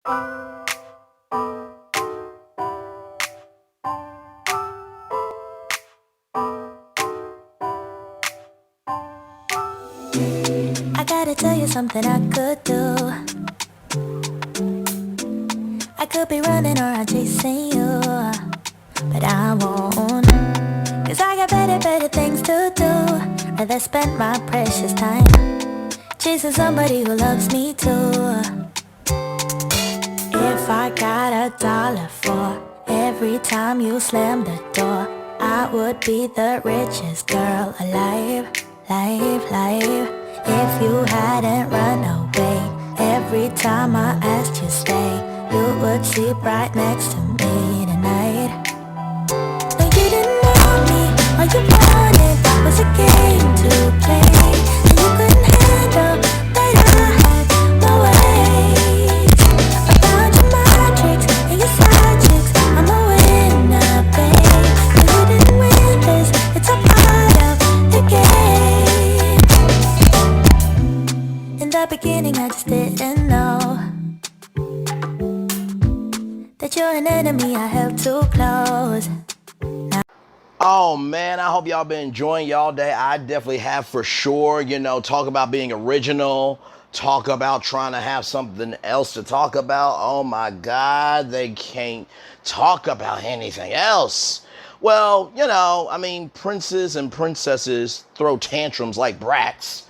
I gotta tell you something I could do. I could be running around chasing you, but I won't. Cause I got better things to do. Rather spend my precious time chasing somebody who loves me too. If I got $1 for every time you slam the door, I would be the richest girl alive, live. If you hadn't run away every time I asked you stay, you would sleep right next to me tonight. No, you didn't want me, all you wanted was a game to play, and you couldn't handle that I had my way. I found your magic and your side chicks, I'm a winner, babe. No, you didn't win this, it's a part of the game. In the beginning I just didn't know that you're an enemy I held too close. Oh man, I hope y'all been enjoying y'all day. I definitely have for sure. Talk about being original, talk about trying to have something else to talk about. Oh my God, they can't talk about anything else. Well, princes and princesses throw tantrums like brats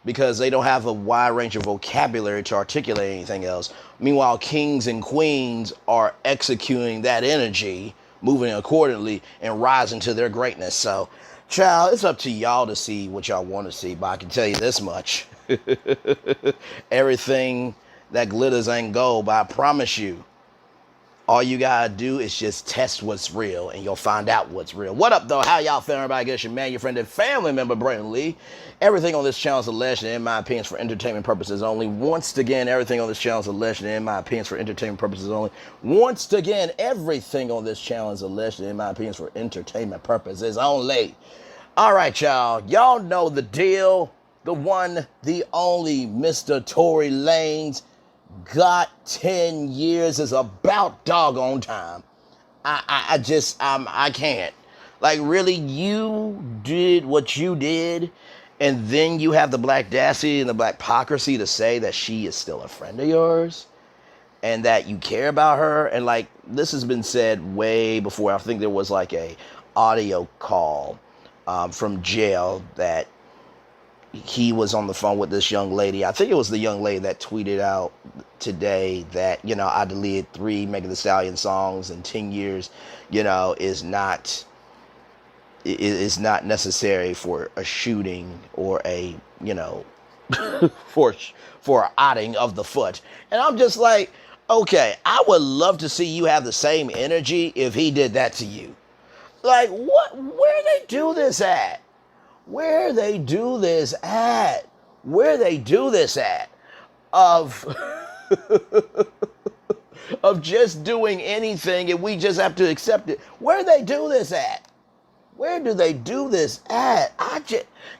because they don't have a wide range of vocabulary to articulate anything else. Meanwhile, kings and queens are executing that energy, moving accordingly, and rising to their greatness. So, child, it's up to y'all to see what y'all want to see, but I can tell you this much. Everything that glitters ain't gold, but I promise you, all you gotta do is just test what's real, and you'll find out what's real. What up, though? How y'all feeling? Everybody, get your man, your friend, and family member, Brandon Lee. Everything on this channel is alleged, and in my opinion, for entertainment purposes only. Once again, everything on this channel is alleged, and in my opinion, for entertainment purposes only. Once again, everything on this channel is alleged, and in my opinion, for entertainment purposes only. All right, y'all. Y'all know the deal. The one, the only, Mr. Tory Lanez got 10 years is about doggone time. I can't. Like, really, you did what you did, and then you have the black audacity and the black hypocrisy to say that she is still a friend of yours and that you care about her. And like, this has been said way before. I think there was like a audio call from jail that he was on the phone with this young lady. I think it was the young lady that tweeted out today that, I deleted 3 Megan Thee Stallion songs in 10 years, is not necessary for a shooting or a, for an outing of the foot. And I'm just like, okay, I would love to see you have the same energy if he did that to you. Like, where they do this at? Where they do this at? Of of just doing anything and we just have to accept it. Where they do this at? Where do they do this at?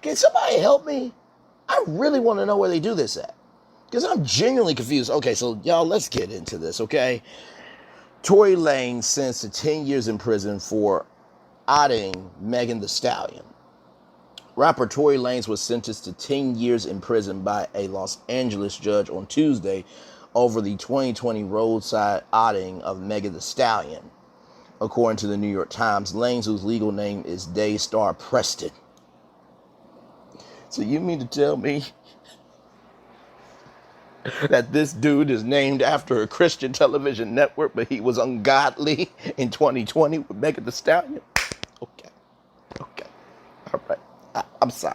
Can somebody help me? I really want to know where they do this at, because I'm genuinely confused. Okay, so y'all, let's get into this, okay? Tory Lanez sentenced to 10 years in prison for outing Megan Thee Stallion. Rapper Tory Lanez was sentenced to 10 years in prison by a Los Angeles judge on Tuesday over the 2020 roadside outing of Megan Thee Stallion. According to the New York Times, Lanez, whose legal name is Daystar Preston. So you mean to tell me that this dude is named after a Christian television network, but he was ungodly in 2020 with Megan Thee Stallion? Okay. All right. I'm sorry.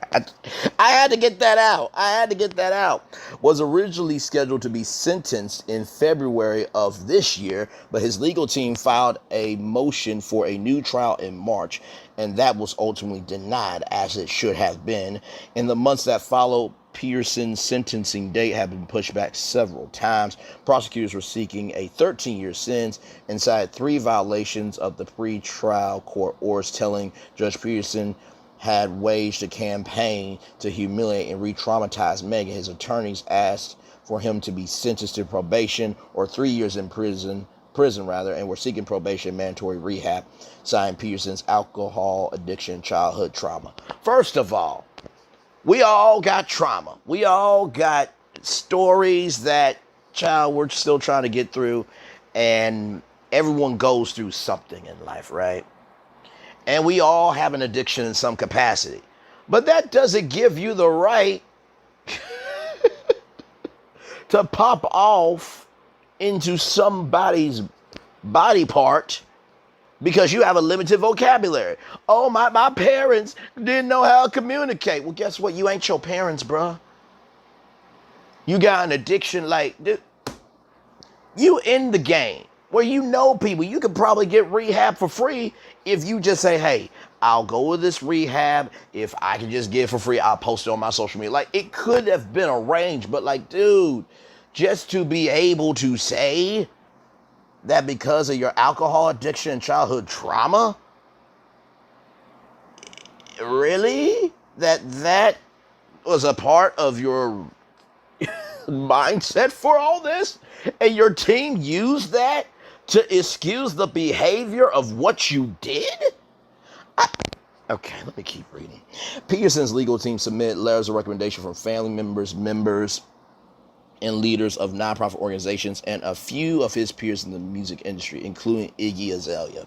I had to get that out. Was originally scheduled to be sentenced in February of this year, but his legal team filed a motion for a new trial in March, and that was ultimately denied, as it should have been. In the months that followed, Pearson's sentencing date had been pushed back several times. Prosecutors were seeking a 13-year sentence and cited 3 violations of the pre-trial court orders, telling Judge Pearson had waged a campaign to humiliate and re-traumatize Megan. His attorneys asked for him to be sentenced to probation or 3 years in prison rather, and were seeking probation, mandatory rehab, citing Peterson's alcohol addiction, childhood trauma. First of all, we all got trauma. We all got stories that, child, we're still trying to get through, and everyone goes through something in life, right? And we all have an addiction in some capacity. But that doesn't give you the right to pop off into somebody's body part because you have a limited vocabulary. Oh, my parents didn't know how to communicate. Well, guess what? You ain't your parents, bruh. You got an addiction like, dude, you in the game where you know people. You could probably get rehab for free if you just say, hey, I'll go with this rehab. If I can just get it for free, I'll post it on my social media. Like, it could have been arranged, but like, dude, just to be able to say that because of your alcohol addiction and childhood trauma, really? That was a part of your mindset for all this? And your team used that to excuse the behavior of what you did? Okay, let me keep reading. Peterson's legal team submitted letters of recommendation from family members, and leaders of nonprofit organizations, and a few of his peers in the music industry, including Iggy Azalea.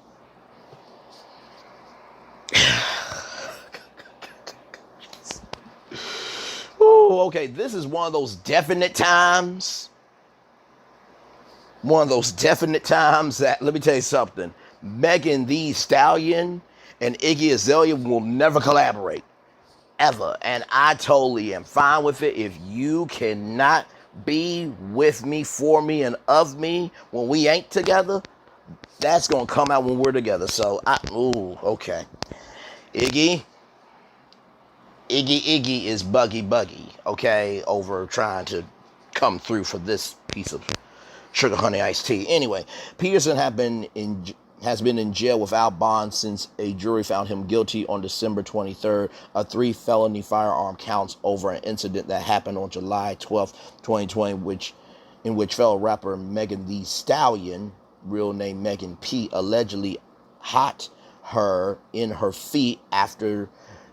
Oh, okay, this is one of those definite times. One of those definite times that, let me tell you something, Megan Thee Stallion and Iggy Azalea will never collaborate, ever. And I totally am fine with it. If you cannot be with me, for me, and of me when we ain't together, that's gonna come out when we're together. So, okay. Iggy is buggy, okay, over trying to come through for this piece of sugar honey iced tea. Anyway, Peterson has been in jail without bond since a jury found him guilty on December 23rd of 3 felony firearm counts over an incident that happened on July 12th, 2020, in which fellow rapper Megan Thee Stallion, real name Megan P, allegedly hot her in her feet after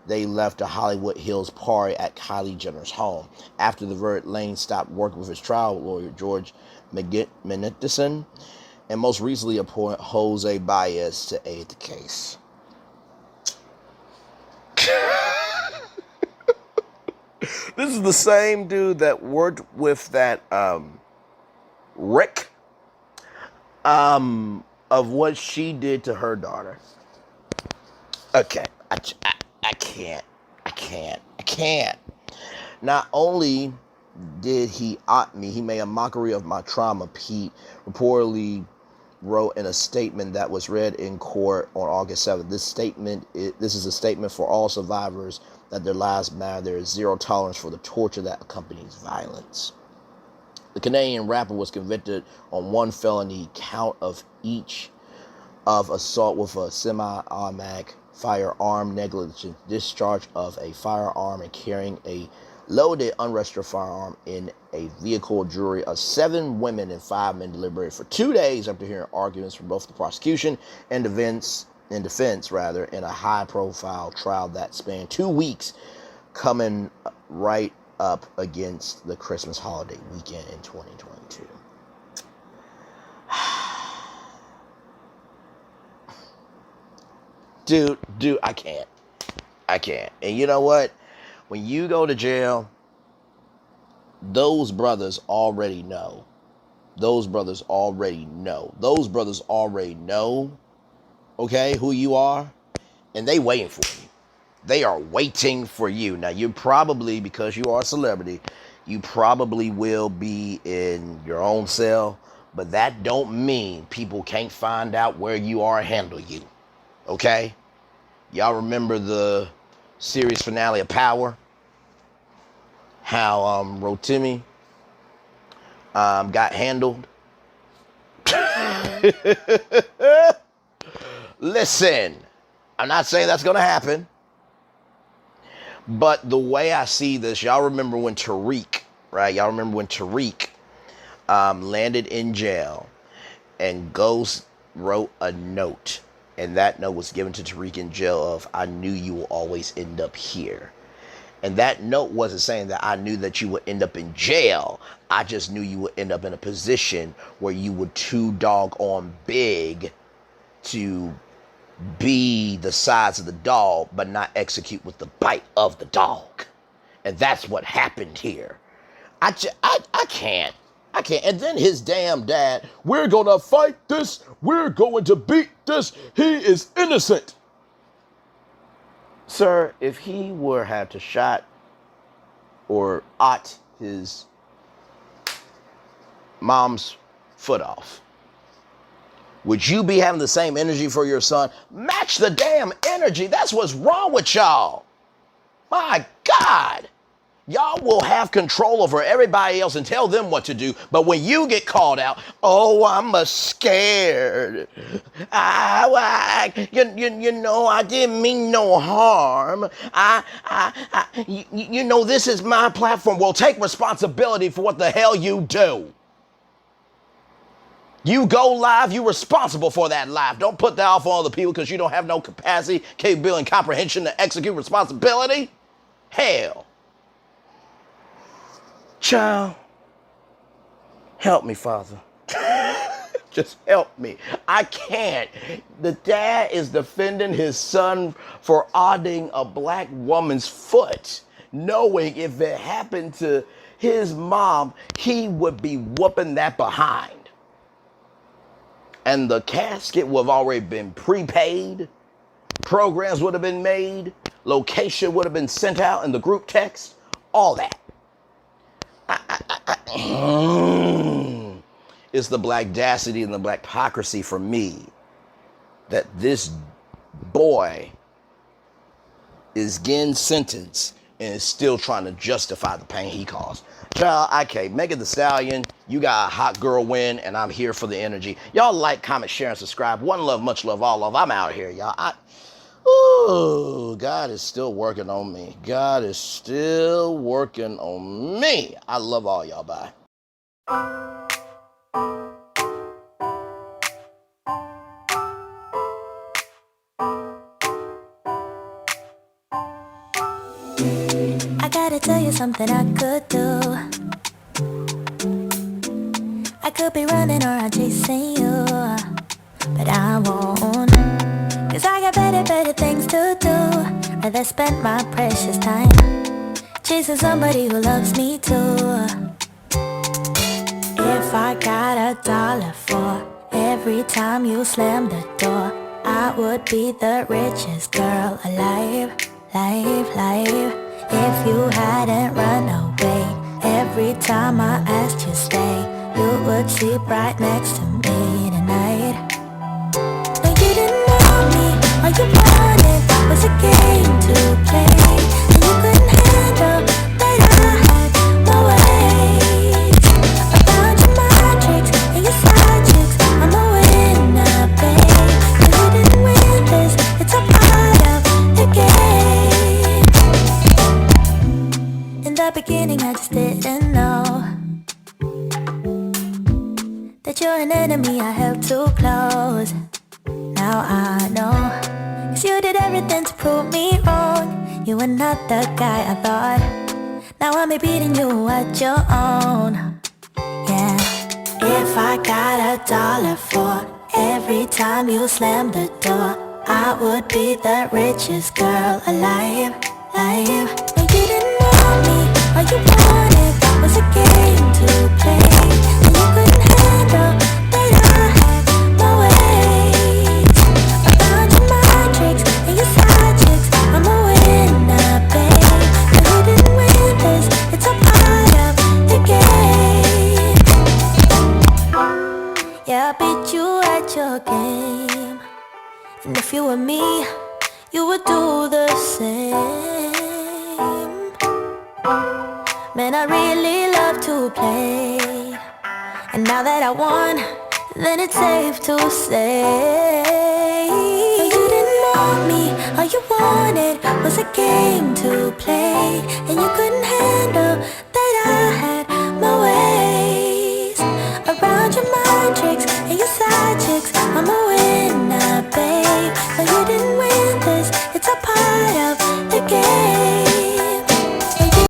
they left a Hollywood Hills party at Kylie Jenner's home. After the verdict, Lane stopped working with his trial lawyer, George Menendez, and most recently appointed Jose Baez to aid the case. This is the same dude that worked with that Rick of what she did to her daughter. Okay, I can't. Not only did he out me, he made a mockery of my trauma, Pete reportedly wrote in a statement that was read in court on August 7th. This is a statement for all survivors that their lives matter. There is zero tolerance for the torture that accompanies violence. The Canadian rapper was convicted on 1 felony count of each of assault with a semi-automatic firearm, negligent discharge of a firearm, and carrying a loaded, unregistered firearm in a vehicle. A jury of 7 women and 5 men deliberated for 2 days after hearing arguments from both the prosecution and defense, in a high-profile trial that spanned 2 weeks, coming right up against the Christmas holiday weekend in 2022. Dude, I can't. And you know what? When you go to jail, those brothers already know. Okay, who you are, and they waiting for you. They are waiting for you. Now, you probably, because you are a celebrity, you probably will be in your own cell, but that don't mean people can't find out where you are and handle you. Okay? Y'all remember the series finale of Power? How Rotimi got handled? Listen, I'm not saying that's going to happen, but the way I see this, y'all remember when Tariq right? Y'all remember when Tariq landed in jail and Ghost wrote a note, and that note was given to Tariq in jail of, I knew you will always end up here. And that note wasn't saying that I knew that you would end up in jail. I just knew you would end up in a position where you were too doggone big to be the size of the dog, but not execute with the bite of the dog. And that's what happened here. I can't. I can't. And then his damn dad, we're going to fight this. We're going to beat this. He is innocent. Sir, if he were had to shot or ot his mom's foot off, would you be having the same energy for your son? Match the damn energy. That's what's wrong with y'all. My God. Y'all will have control over everybody else and tell them what to do. But when you get called out, oh, I'm scared. You know, I didn't mean no harm. You know, this is my platform. Well, take responsibility for what the hell you do. You go live, you're responsible for that live. Don't put that off on other people because you don't have no capacity, capability, and comprehension to execute responsibility. Hell. Child, help me, Father. Just help me. I can't. The dad is defending his son for odding a black woman's foot, knowing if it happened to his mom, he would be whooping that behind. And the casket would have already been prepaid. Programs would have been made. Location would have been sent out in the group text. All that. It's the blackdacity and the black hypocrisy for me that this boy is getting sentenced and is still trying to justify the pain he caused. Child, okay, Megan Thee Stallion, you got a hot girl win, and I'm here for the energy. Y'all like, comment, share, and subscribe. One love, much love, all love. I'm out here, y'all. Ooh, God is still working on me. God is still working on me. I love all y'all. Bye. I gotta tell you something I could do. I could be running around chasing you, but I won't. Cause I got better things to do. Rather spend my precious time chasing somebody who loves me too. If I got $1 for every time you slam the door, I would be the richest girl alive, If you hadn't run away every time I asked you stay, you would sleep right next to me tonight. No, you didn't want me, all you wanted was a game to play, and you couldn't handle that I had my ways. I found your magic and your side chicks, I'm a winner, babe. And you didn't win this, it's a part of the game. In the beginning I just didn't know that you're an enemy I held too close. Now I know, cause you did everything to prove me wrong. You were not the guy I thought. Now I'm beating you at your own. Yeah. If I got $1 for every time you slam the door, I would be the richest girl alive. No, you didn't want me, all you wanted was a game to play, and you couldn't handle that I had my ways. I found your magic and your side chicks, I'm a winner, babe. And you didn't win this, it's a part of the game. Yeah, I beat you at your game, and if you were me, you would do the same. Man, I really love to play, and now that I won, then it's safe to say, no, you didn't want me, all you wanted was a game to play, and you couldn't handle that I had mistakes. I'm a winner, babe. No, you didn't win this. It's a part of the game.